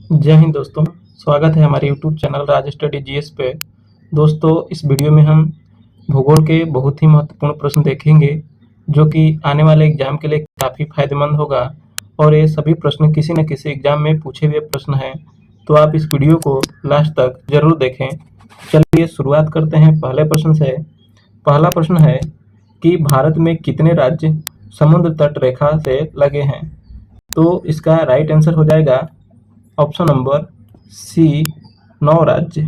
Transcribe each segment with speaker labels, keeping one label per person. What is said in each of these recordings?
Speaker 1: जय हिंद दोस्तों, स्वागत है हमारे यूट्यूब चैनल राज स्टडी जीएस पे। दोस्तों, इस वीडियो में हम भूगोल के बहुत ही महत्वपूर्ण प्रश्न देखेंगे जो कि आने वाले एग्जाम के लिए काफ़ी फायदेमंद होगा और ये सभी प्रश्न किसी न किसी एग्जाम में पूछे हुए प्रश्न हैं, तो आप इस वीडियो को लास्ट तक जरूर देखें। चलिए शुरुआत करते हैं पहले प्रश्न से। पहला प्रश्न है कि भारत में कितने राज्य समुद्र तट रेखा से लगे हैं? तो इसका राइट आंसर हो जाएगा ऑप्शन नंबर सी, 9 राज्य।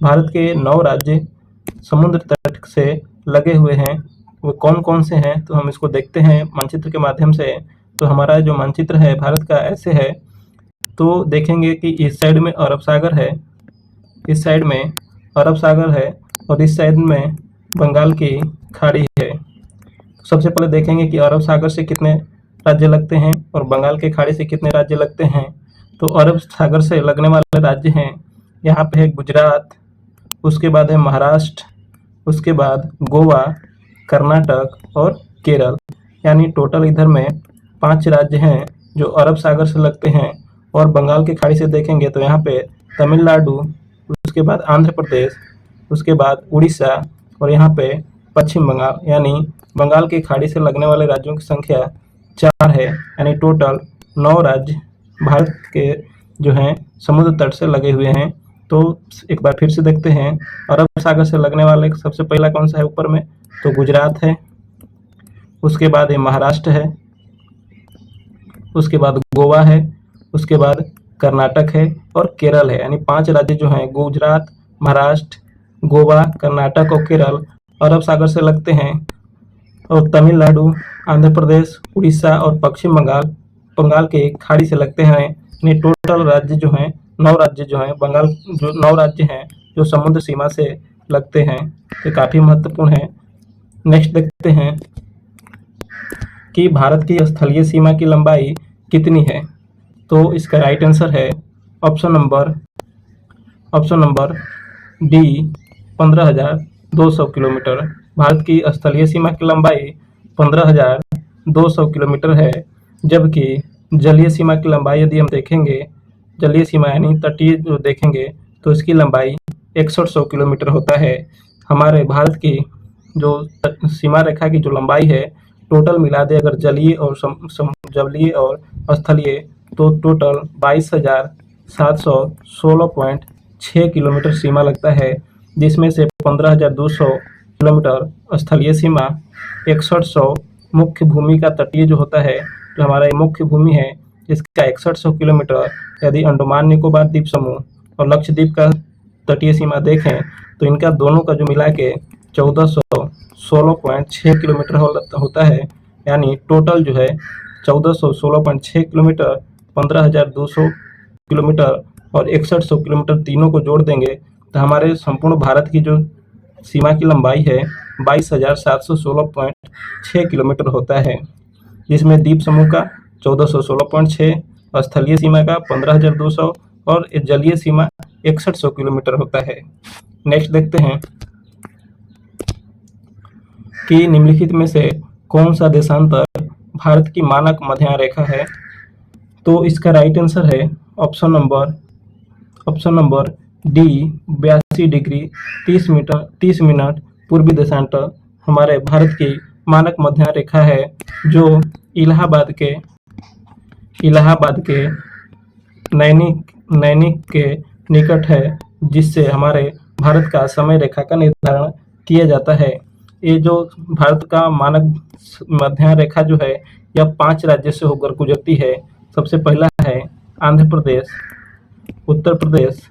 Speaker 1: भारत के 9 राज्य समुद्र तट से लगे हुए हैं। वो कौन कौन से हैं, तो हम इसको देखते हैं मानचित्र के माध्यम से। तो हमारा जो मानचित्र है भारत का ऐसे है। तो देखेंगे कि इस साइड में अरब सागर है, इस साइड में अरब सागर है और इस साइड में बंगाल की खाड़ी है। सबसे पहले देखेंगे कि अरब सागर से कितने राज्य लगते हैं और बंगाल की खाड़ी से कितने राज्य लगते हैं। तो अरब सागर से लगने वाले राज्य हैं, यहाँ पे है गुजरात, उसके बाद है महाराष्ट्र, उसके बाद गोवा, कर्नाटक और केरल। यानी टोटल इधर में 5 राज्य हैं जो अरब सागर से लगते हैं। और बंगाल की खाड़ी से देखेंगे तो यहाँ पे तमिलनाडु, उसके बाद आंध्र प्रदेश, उसके बाद उड़ीसा और यहाँ पे पश्चिम बंगाल। यानी बंगाल की खाड़ी से लगने वाले राज्यों की संख्या 4 है। यानी टोटल 9 राज्य भारत के जो हैं समुद्र तट से लगे हुए हैं। तो एक बार फिर से देखते हैं, अरब सागर से लगने वाले सबसे पहला कौन सा है ऊपर में, तो गुजरात है, उसके बाद ये महाराष्ट्र है, उसके बाद गोवा है, उसके बाद कर्नाटक है और केरल है। यानी 5 राज्य जो हैं गुजरात, महाराष्ट्र, गोवा, कर्नाटक और केरल अरब सागर से लगते हैं। और तमिलनाडु, आंध्र प्रदेश, उड़ीसा और पश्चिम बंगाल बंगाल के खाड़ी से लगते हैं। यानी टोटल राज्य जो हैं 9 राज्य जो हैं बंगाल जो 9 राज्य हैं जो समुद्र सीमा से लगते हैं। ये काफ़ी महत्वपूर्ण है। नेक्स्ट देखते हैं कि भारत की स्थलीय सीमा की लंबाई कितनी है। तो इसका राइट आंसर है option number D, 15,200 kilometre. Bharat की स्थलीय सीमा की लंबाई 15,200 किलोमीटर है। जबकि जलीय सीमा की लंबाई यदि हम देखेंगे, जलीय सीमा यानी तटीय जो देखेंगे तो इसकी लंबाई 6100 किलोमीटर होता है। हमारे भारत की जो सीमा रेखा की जो लंबाई है, टोटल मिला दे अगर जलीय और जलीय और स्थलीय, तो टोटल 22,716.6 किलोमीटर सीमा लगता है, जिसमें से 15,200 किलोमीटर स्थलीय सीमा, 6100 मुख्य भूमि का तटीय जो होता है, जो हमारा ये मुख्य भूमि है, इसका 6100 किलोमीटर यदि अंडमान निकोबार द्वीप समूह और लक्षद्वीप का तटीय सीमा देखें तो इनका दोनों का जो मिला के 1416.6 किलोमीटर होता है। यानी टोटल जो है 1416.6 किलोमीटर, 15,200 किलोमीटर और 6100 किलोमीटर तीनों को जोड़ देंगे तो हमारे संपूर्ण भारत की जो सीमा की लंबाई है 22,716.6 किलोमीटर होता है, जिसमें द्वीप समूह का 1416.6, स्थलीय सीमा का 15,200 और जलीय सीमा 6100 किलोमीटर होता है। नेक्स्ट देखते हैं कि निम्नलिखित में से कौन सा देशांतर भारत की मानक मध्य रेखा है। तो इसका राइट आंसर है option number D, 82 degree 30 minute पूर्वी देशांतर हमारे भारत की मानक मध्य रेखा है, जो इलाहाबाद के नैनीक के निकट है, जिससे हमारे भारत का समय रेखा का निर्धारण किया जाता है। ये जो भारत का मानक मध्य रेखा जो है यह 5 राज्य से होकर गुजरती है। सबसे पहला है आंध्र प्रदेश, उत्तर प्रदेश,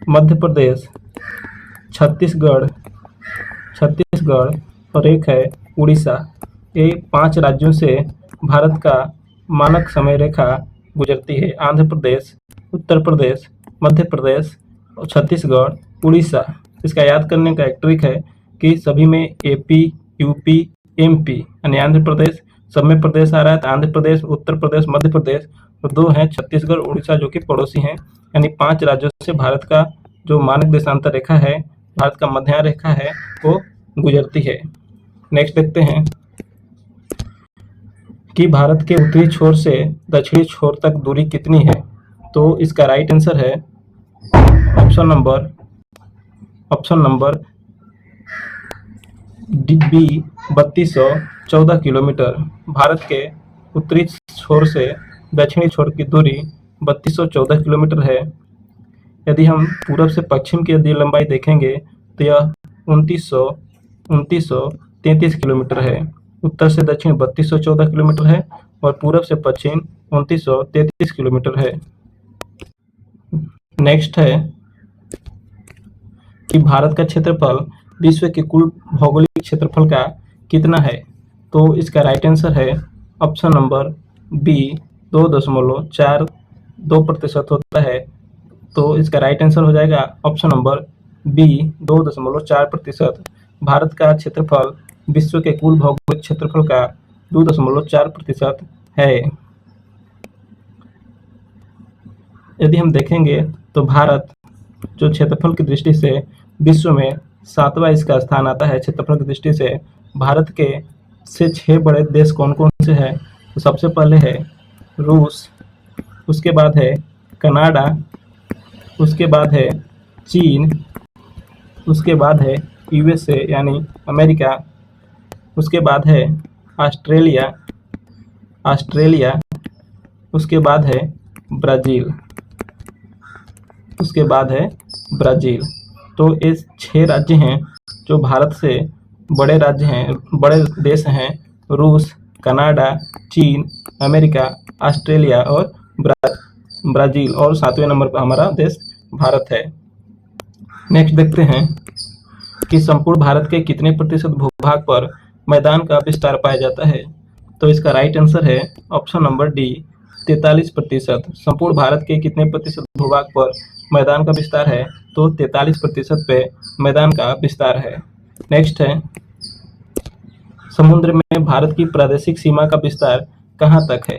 Speaker 1: मध्य प्रदेश, छत्तीसगढ़ और एक है उड़ीसा। ये 5 राज्यों से भारत का मानक समय रेखा गुजरती है। आंध्र प्रदेश, उत्तर प्रदेश, मध्य प्रदेश और छत्तीसगढ़, उड़ीसा। इसका याद करने का एक ट्रिक है कि सभी में एपी, यूपी, एमपी यानी आंध्र प्रदेश सब में प्रदेश आ रहा है, तो आंध्र प्रदेश, उत्तर प्रदेश, मध्य प्रदेश और 2 हैं छत्तीसगढ़, उड़ीसा जो कि पड़ोसी हैं। यानी 5 राज्यों से भारत का जो मानक देशांतर रेखा है, भारत का मध्य रेखा है, वो गुजरती है। नेक्स्ट देखते हैं कि भारत के उत्तरी छोर से दक्षिणी छोर तक दूरी कितनी है। तो इसका राइट आंसर है option number B 3214 kilometre. Bharat के उत्तरी छोर से दक्षिणी छोर की दूरी 3214 किलोमीटर है। यदि हम पूरब से पश्चिम की यदि लंबाई देखेंगे तो यह 2933 किलोमीटर है। उत्तर से दक्षिण 3214 किलोमीटर है और पूरब से पश्चिम 2933 किलोमीटर है। नेक्स्ट है कि भारत का क्षेत्रफल विश्व के कुल भौगोलिक क्षेत्रफल का कितना है। तो इसका राइट आंसर है ऑप्शन नंबर बी 2.42% होता है। तो इसका राइट आंसर हो जाएगा ऑप्शन नंबर बी 2.4%। भारत का क्षेत्रफल विश्व के कुल भौगोलिक क्षेत्रफल का 2.4% है। यदि हम देखेंगे तो भारत जो क्षेत्रफल की दृष्टि से विश्व में 7वां इसका स्थान आता है। क्षेत्रफल की दृष्टि से भारत के से 6 बड़े देश कौन कौन से हैं, तो सबसे पहले है रूस, उसके बाद है कनाडा, उसके बाद है चीन, उसके बाद है यूएसए यानी अमेरिका, उसके बाद है ऑस्ट्रेलिया, उसके बाद है ब्राज़ील। तो ये 6 राज्य हैं जो भारत से बड़े देश हैं। रूस, कनाडा, चीन, अमेरिका, ऑस्ट्रेलिया और ब्राज़ील, और 7वें नंबर पर हमारा देश भारत है। नेक्स्ट देखते हैं कि संपूर्ण भारत के कितने प्रतिशत भूभाग पर मैदान का विस्तार पाया जाता है। तो इसका राइट आंसर है ऑप्शन नंबर डी 43%। संपूर्ण भारत के कितने प्रतिशत भूभाग पर मैदान का विस्तार है, तो 43% पे मैदान का विस्तार है। नेक्स्ट है समुद्र में भारत की प्रादेशिक सीमा का विस्तार कहाँ तक है।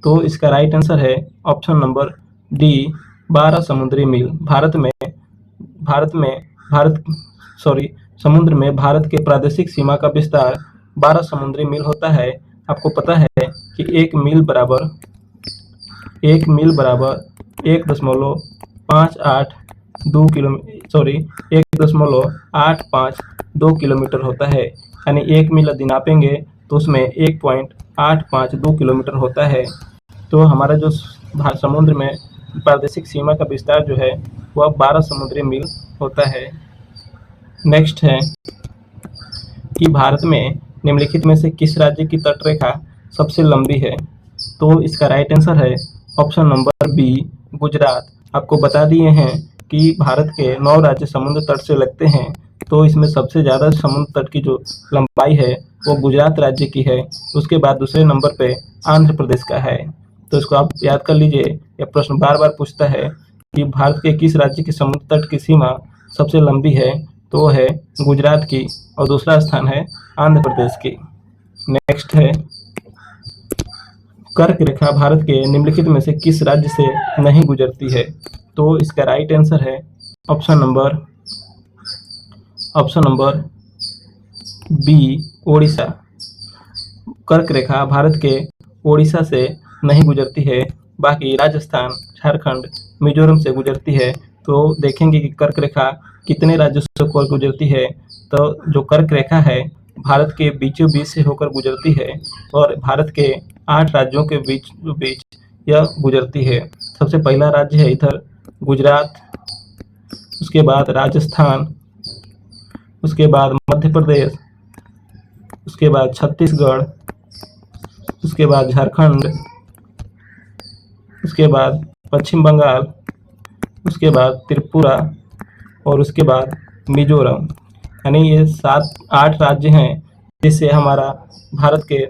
Speaker 1: तो इसका राइट आंसर है ऑप्शन नंबर डी 12 समुद्री मील। समुद्र में भारत के प्रादेशिक सीमा का विस्तार 12 समुद्री मील होता है। आपको पता है कि 1 मील बराबर 1.852 किलोमीटर होता है। यानी 1 मील यदि नापेंगे तो उसमें 1.852 किलोमीटर होता है। तो हमारा जो समुद्र में प्रादेशिक सीमा का विस्तार जो है वह 12 समुद्री मील होता है। नेक्स्ट है कि भारत में निम्नलिखित में से किस राज्य की तटरेखा सबसे लंबी है। तो इसका राइट आंसर है ऑप्शन नंबर बी गुजरात। आपको बता दिए हैं कि भारत के 9 राज्य समुद्र तट से लगते हैं, तो इसमें सबसे ज़्यादा समुद्र तट की जो लंबाई है वो गुजरात राज्य की है। उसके बाद दूसरे नंबर पे आंध्र प्रदेश का है। तो इसको आप याद कर लीजिए, यह प्रश्न बार बार पूछता है कि भारत के किस राज्य की समुद्र तट की सीमा सबसे लंबी है, तो वो है गुजरात की और दूसरा स्थान है आंध्र प्रदेश की। नेक्स्ट है कर्क रेखा भारत के निम्नलिखित में से किस राज्य से नहीं गुजरती है। तो इसका राइट आंसर है ऑप्शन नंबर बी ओडिशा। कर्क रेखा भारत के ओडिशा से नहीं गुजरती है, बाकी राजस्थान, झारखंड, मिजोरम से गुजरती है। तो देखेंगे कि कर्क रेखा कितने राज्यों से होकर गुजरती है। तो जो कर्क रेखा है भारत के बीचों बीच से होकर गुजरती है और भारत के 8 राज्यों के बीच यह गुजरती है। सबसे पहला राज्य है इधर गुजरात, उसके बाद राजस्थान, उसके बाद मध्य प्रदेश, उसके बाद छत्तीसगढ़, उसके बाद झारखंड, उसके बाद पश्चिम बंगाल, उसके बाद त्रिपुरा और उसके बाद मिजोरम। यानी ये 7-8 राज्य हैं जिससे हमारा भारत के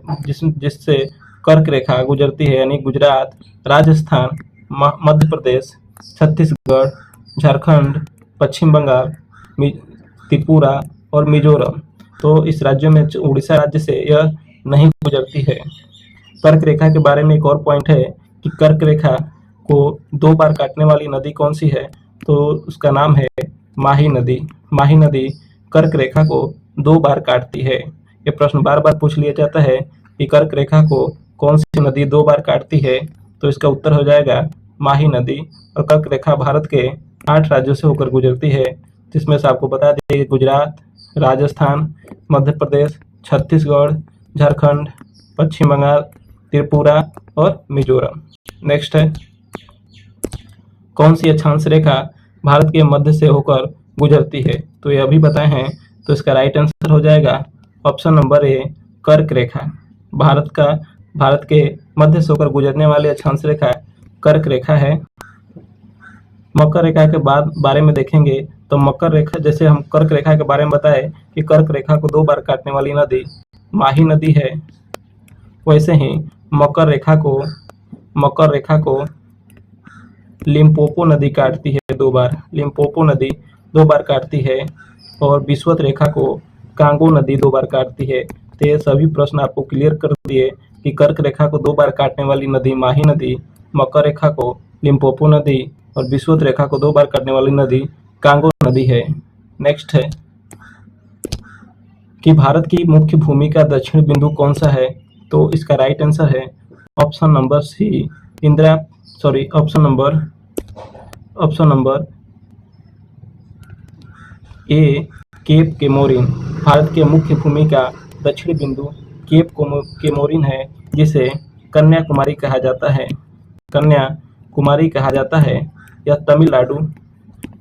Speaker 1: जिससे कर्क रेखा गुजरती है। यानी गुजरात, राजस्थान, मध्य प्रदेश, छत्तीसगढ़, झारखंड, पश्चिम बंगाल, त्रिपुरा और मिजोरम। तो इस राज्यों में उड़ीसा राज्य से यह नहीं गुजरती है। कर्क रेखा के बारे में एक और पॉइंट है कि कर्क रेखा को 2 बार काटने वाली नदी कौन सी है, तो उसका नाम है माही नदी। माही नदी कर्क रेखा को 2 बार काटती है। ये प्रश्न बार बार पूछ लिया जाता है कि कर्क रेखा को कौन सी नदी 2 बार काटती है, तो इसका उत्तर हो जाएगा माही नदी। और कर्क रेखा भारत के 8 राज्यों से होकर गुजरती है, जिसमें से आपको बता दें कि गुजरात, राजस्थान, मध्य प्रदेश, छत्तीसगढ़, झारखंड, पश्चिम बंगाल, त्रिपुरा और मिजोरम। नेक्स्ट है, कौन सी अक्षांश रेखा भारत के मध्य से होकर गुजरती है? तो ये अभी बताए हैं, तो इसका राइट आंसर हो जाएगा ऑप्शन नंबर ए, कर्क रेखा। भारत के मध्य से होकर गुजरने वाली अक्षांश रेखा कर्क रेखा है। मकर रेखा के बारे में देखेंगे तो मकर रेखा, जैसे हम कर्क रेखा के बारे में बताए कि कर्क रेखा को 2 बार काटने वाली नदी माही नदी है, वैसे ही मकर रेखा को लिम्पोपो नदी काटती है 2 बार। लिम्पोपो नदी 2 बार काटती है और विषुवत रेखा को कांगो नदी 2 बार काटती है। तो ये सभी प्रश्न आपको क्लियर कर दिए कि कर्क रेखा को 2 बार काटने वाली नदी माही नदी, मकर रेखा को लिम्पोपो नदी और विषुवत रेखा को 2 बार काटने वाली नदी कांगो नदी है। नेक्स्ट है कि भारत की मुख्य भूमि का दक्षिण बिंदु कौन सा है? तो इसका राइट आंसर है option number C, option number A, Cape Comorin. भारत के मुख्य भूमि का दक्षिणी बिंदु केप केमोरिन है, जिसे कन्याकुमारी कहा जाता है। कन्याकुमारी कहा जाता है। यह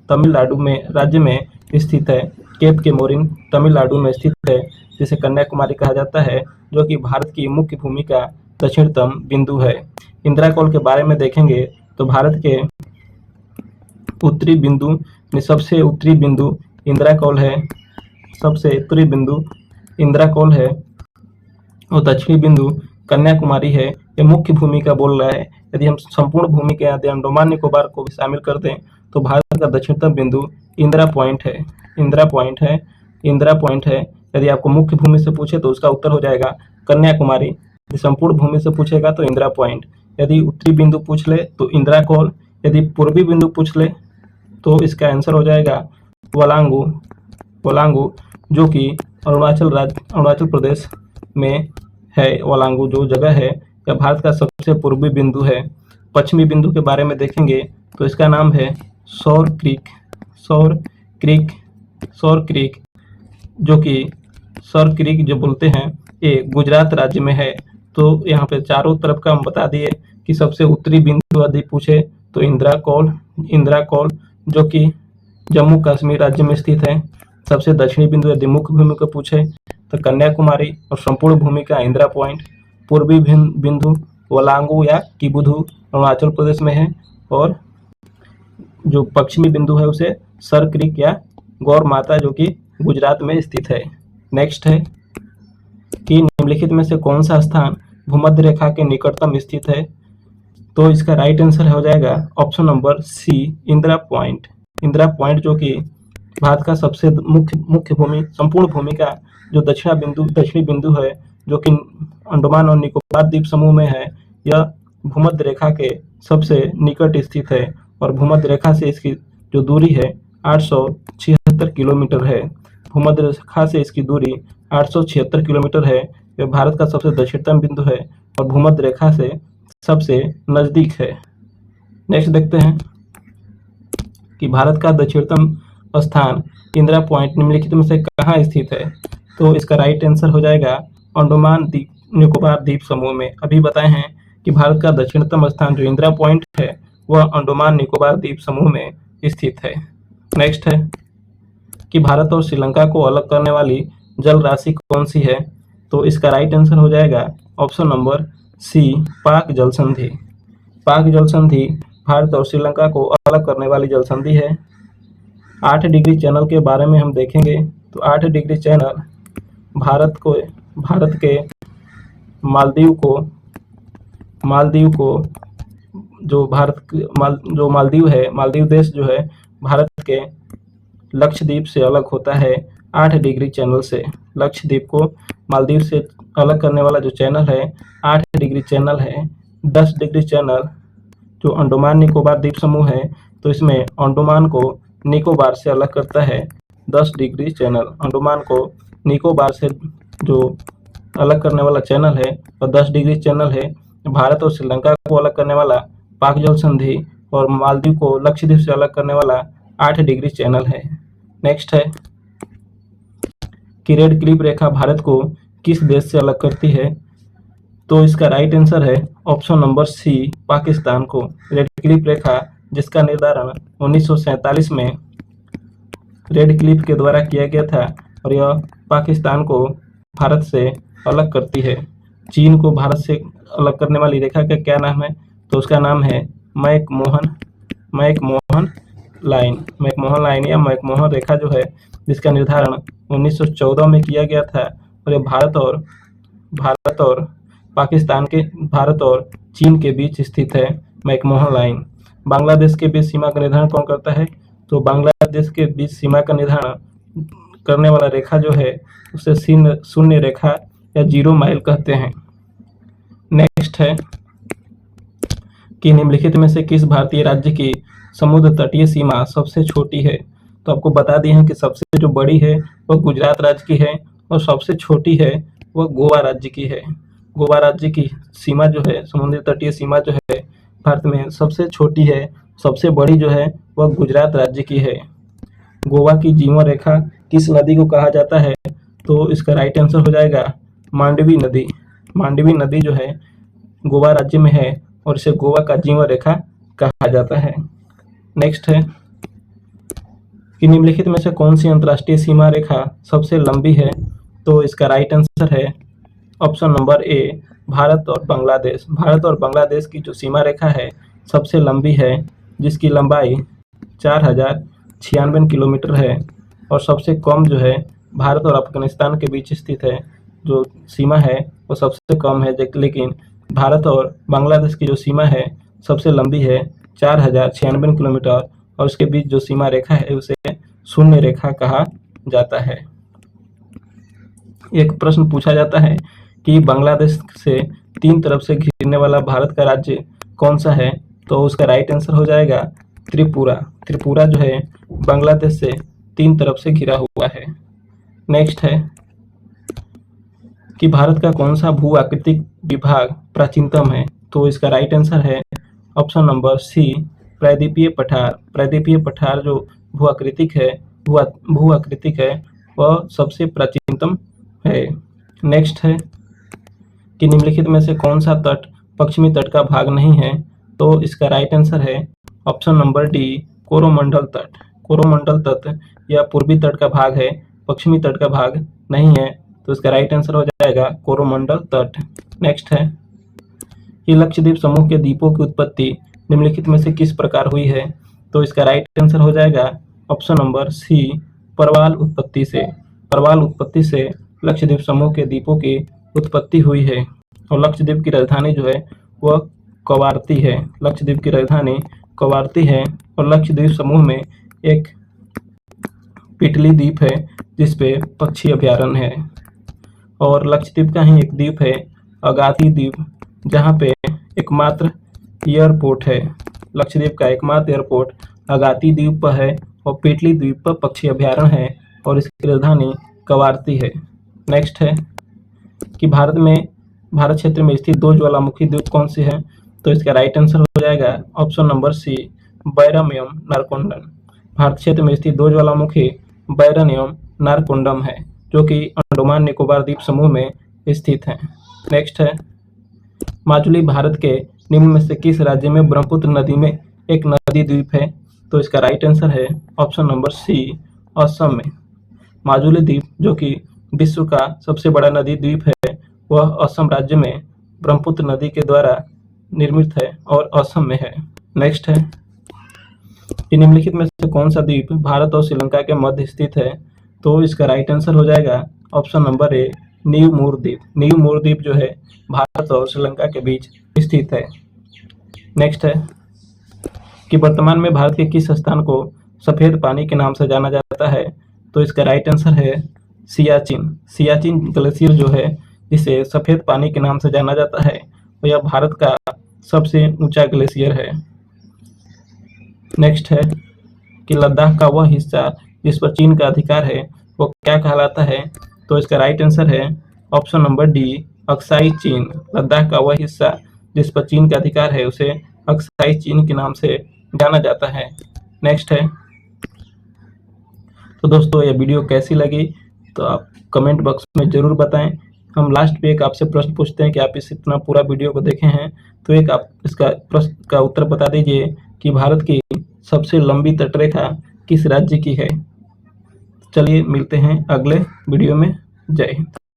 Speaker 1: तमिलनाडु में राज्य में स्थित है। केप केमोरिन तमिलनाडु में स्थित है, जिसे कन्याकुमारी कहा जाता है, जो कि भारत की मुख्य भूमि का दक्षिणतम बिंदु है। इंदिराकोल के बारे में देखेंगे तो भारत के उत्तरी बिंदु में सबसे उत्तरी बिंदु इंदिराकोल है। सबसे उत्तरी बिंदु इंदिराकोल है और दक्षिणी बिंदु कन्याकुमारी है। ये मुख्य भूमि का बोल रहा है। यदि हम संपूर्ण भूमि के यदि अंडमान निकोबार को भी शामिल कर दें तो भारत का दक्षिणतम बिंदु इंदिरा पॉइंट है। यदि आपको मुख्य भूमि से पूछे तो उसका उत्तर हो जाएगा कन्याकुमारी। यदि संपूर्ण भूमि से पूछेगा तो इंदिरा पॉइंट। यदि उत्तरी बिंदु पूछ ले तो इंदिराकोल। यदि पूर्वी बिंदु पूछ ले तो इसका आंसर हो जाएगा वलांगू, जो कि अरुणाचल प्रदेश में है। वलांगू जो जगह है यह भारत का सबसे पूर्वी बिंदु है। पश्चिमी बिंदु के बारे में देखेंगे तो इसका नाम है सौर क्रीक, जो कि सौर क्रीक जो बोलते हैं ये गुजरात राज्य में है। तो यहाँ पे चारों तरफ का हम बता दिए कि सबसे उत्तरी बिंदु यदि पूछे तो इंदिराकोल जो कि जम्मू कश्मीर राज्य में स्थित है। सबसे दक्षिणी बिंदु यदि मुख्य भूमि को पूछे तो कन्याकुमारी और संपूर्ण भूमि का इंदिरा पॉइंट। पूर्वी बिंदु वलांगू या किबुधु अरुणाचल प्रदेश में है और जो पश्चिमी बिंदु है उसे सर क्रीक या गौर माता जो कि गुजरात में स्थित है। नेक्स्ट है कि निम्नलिखित में से कौन सा स्थान भूमध्य रेखा के निकटतम स्थित है? तो इसका राइट आंसर हो जाएगा option number C, Indira point जो कि भारत का सबसे मुख्य भूमि संपूर्ण भूमि का जो दक्षिणी बिंदु है, जो कि अंडमान और निकोबार द्वीप समूह में है। यह भूमध्य रेखा के सबसे निकट स्थित है और भूमध्य रेखा से इसकी जो दूरी है 876 किलोमीटर है। भूमध्य रेखा से इसकी दूरी 876 किलोमीटर है। यह भारत का सबसे दक्षिणतम बिंदु है और भूमध्य रेखा से सबसे नजदीक है। नेक्स्ट देखते हैं कि भारत का दक्षिणतम स्थान इंदिरा पॉइंट निम्नलिखित में से कहाँ स्थित है? तो इसका राइट आंसर हो जाएगा अंडमान निकोबार द्वीप समूह में। अभी बताए हैं कि भारत का दक्षिणतम स्थान जो इंदिरा पॉइंट है वह अंडमान निकोबार द्वीप समूह में स्थित है। नेक्स्ट है कि भारत और श्रीलंका को अलग करने वाली जल राशि कौन सी है? तो इसका राइट आंसर हो जाएगा ऑप्शन नंबर सी, पाक जल संधि। पाक जल संधि भारत और श्रीलंका को अलग करने वाली जल संधि है। 8 डिग्री चैनल के बारे में हम देखेंगे तो 8 डिग्री चैनल भारत के मालदीव को जो मालदीव देश जो है भारत के लक्षद्वीप से अलग होता है 8 डिग्री चैनल से। लक्षद्वीप को मालदीव से अलग करने वाला जो चैनल है 8 डिग्री चैनल है। 10 डिग्री चैनल जो अंडमान निकोबार द्वीप समूह है, तो इसमें अंडमान को निकोबार से अलग करता है 10 डिग्री चैनल। अंडमान को निकोबार से जो अलग करने वाला चैनल है और 10 डिग्री चैनल है। भारत और श्रीलंका को अलग करने वाला पाक जल संधि और मालदीव को लक्षद्वीप से अलग करने वाला 8 डिग्री चैनल है। नेक्स्ट है कि रेड क्लिफ रेखा भारत को किस देश से अलग करती है? तो इसका राइट आंसर है ऑप्शन नंबर सी, पाकिस्तान को। रेड क्लिफ रेखा जिसका निर्धारण 1947 में रेड क्लिफ के द्वारा किया गया था और यह पाकिस्तान को भारत से अलग करती है। चीन को भारत से अलग करने वाली रेखा का क्या नाम है? तो उसका नाम है मैकमोहन लाइन या मैकमोहन रेखा जो है, जिसका निर्धारण 1914 में किया गया था और यह भारत और चीन के बीच स्थित है मैकमोहन लाइन। बांग्लादेश के बीच सीमा का निर्धारण कौन करता है? तो बांग्लादेश के बीच सीमा का निर्धारण करने वाला रेखा जो है उसे शून्य रेखा या 0 माइल कहते हैं। नेक्स्ट है कि निम्नलिखित में से किस भारतीय राज्य की समुद्र तटीय सीमा सबसे छोटी है? तो आपको बता दिए हैं कि सबसे जो बड़ी है वह गुजरात राज्य की है और सबसे छोटी है वह गोवा राज्य की है। गोवा राज्य की सीमा जो है, समुद्र तटीय सीमा जो है भारत में सबसे छोटी है, सबसे बड़ी जो है वह गुजरात राज्य की है। गोवा की जीवन रेखा किस नदी को कहा जाता है? तो इसका राइट आंसर हो जाएगा मांडवी नदी। मांडवी नदी जो है गोवा राज्य में है और इसे गोवा का जीवन रेखा कहा जाता है। नेक्स्ट है कि निम्नलिखित में से कौन सी अंतर्राष्ट्रीय सीमा रेखा सबसे लंबी है? तो इसका राइट आंसर है ऑप्शन नंबर ए, भारत और बांग्लादेश। भारत और बांग्लादेश की जो सीमा रेखा है सबसे लंबी है, जिसकी लंबाई 4096 किलोमीटर है और सबसे कम जो है भारत और अफगानिस्तान के बीच स्थित है। जो सीमा है वो सबसे कम है, लेकिन भारत और बांग्लादेश की जो सीमा है सबसे लंबी है 4096 किलोमीटर और उसके बीच जो सीमा रेखा है उसे शून्य रेखा कहा जाता है। एक प्रश्न पूछा जाता है कि बांग्लादेश से 3 तरफ से घिरने वाला भारत का राज्य कौन सा है? तो उसका राइट आंसर हो जाएगा त्रिपुरा। त्रिपुरा जो है बांग्लादेश से 3 तरफ से घिरा हुआ है। नेक्स्ट है कि भारत का कौन सा भू आकृतिक विभाग प्राचीनतम है? तो इसका राइट आंसर है ऑप्शन नंबर सी, प्रायद्वीपीय पठार। प्रायद्वीपीय पठार जो भू आकृतिक है वह सबसे प्राचीनतम है। नेक्स्ट है कि निम्नलिखित में से कौन सा तट पश्चिमी तट का भाग नहीं है? तो इसका राइट आंसर है ऑप्शन नंबर डी, कोरोमंडल तट। कोरोमंडल तट या पूर्वी तट का भाग है, पश्चिमी तट का भाग नहीं है, तो इसका राइट आंसर हो जाएगा कोरोमंडल तट। नेक्स्ट है कि लक्षद्वीप समूह के द्वीपों की उत्पत्ति निम्नलिखित में से किस प्रकार हुई है? तो इसका राइट आंसर हो जाएगा ऑप्शन नंबर सी, परवाल उत्पत्ति से। परवाल उत्पत्ति से लक्षद्वीप समूह के द्वीपों की उत्पत्ति हुई है और लक्षद्वीप की राजधानी जो है वह कवारती है। लक्षद्वीप की राजधानी कवारती है और लक्षद्वीप समूह में एक पिटली द्वीप है जिसपे पक्षी अभयारण्य है और लक्षद्वीप का ही एक द्वीप है अगाती द्वीप, जहाँ पे एकमात्र एयरपोर्ट है। लक्षद्वीप का एकमात्र एयरपोर्ट अगाती द्वीप पर है और पिटली द्वीप पर पक्षी अभयारण्य है और इसकी राजधानी कवारती है। नेक्स्ट है कि भारत क्षेत्र में स्थित 2 ज्वालामुखी द्वीप कौन से हैं? तो इसका राइट आंसर हो जाएगा ऑप्शन नंबर सी, बैरम एवं नारकोंडम। भारत क्षेत्र में स्थित 2 ज्वालामुखी बैरम एवं नारकोंडम है जो कि अंडमान निकोबार द्वीप समूह में स्थित हैं। नेक्स्ट है माजुली भारत के निम्न में से किस राज्य में ब्रह्मपुत्र नदी में एक नदी द्वीप है? तो इसका राइट आंसर है ऑप्शन नंबर सी, असम में। माजुली द्वीप जो कि विश्व का सबसे बड़ा नदी द्वीप है वह असम राज्य में ब्रह्मपुत्र नदी के द्वारा निर्मित है और असम में है। नेक्स्ट है कि निम्नलिखित में से कौन सा द्वीप भारत और श्रीलंका के मध्य स्थित है? तो इसका राइट आंसर हो जाएगा ऑप्शन नंबर ए, नीव मूर द्वीप। नीव मूर द्वीप जो है भारत और श्रीलंका के बीच स्थित है। नेक्स्ट है कि वर्तमान में भारत के किस स्थान को सफेद पानी के नाम से जाना जाता है? तो इसका राइट आंसर है सियाचिन। सियाचिन ग्लेशियर जो है जिसे सफेद पानी के नाम से जाना जाता है और यह भारत का सबसे ऊंचा ग्लेशियर है। नेक्स्ट है कि लद्दाख का वह हिस्सा जिस पर चीन का अधिकार है वो क्या कहलाता है? तो इसका राइट आंसर है ऑप्शन नंबर डी, अक्साई चीन। लद्दाख का वह हिस्सा जिस पर चीन का अधिकार है उसे अक्साई चीन के नाम से जाना जाता है। नेक्स्ट है, तो दोस्तों ये वीडियो कैसी लगी तो आप कमेंट बॉक्स में ज़रूर बताएं। हम लास्ट पे एक आपसे प्रश्न पूछते हैं कि आप इस इतना पूरा वीडियो को देखे हैं तो एक आप इसका प्रश्न का उत्तर बता दीजिए कि भारत की सबसे लंबी तटरेखा किस राज्य की है। चलिए मिलते हैं अगले वीडियो में। जय हिंद।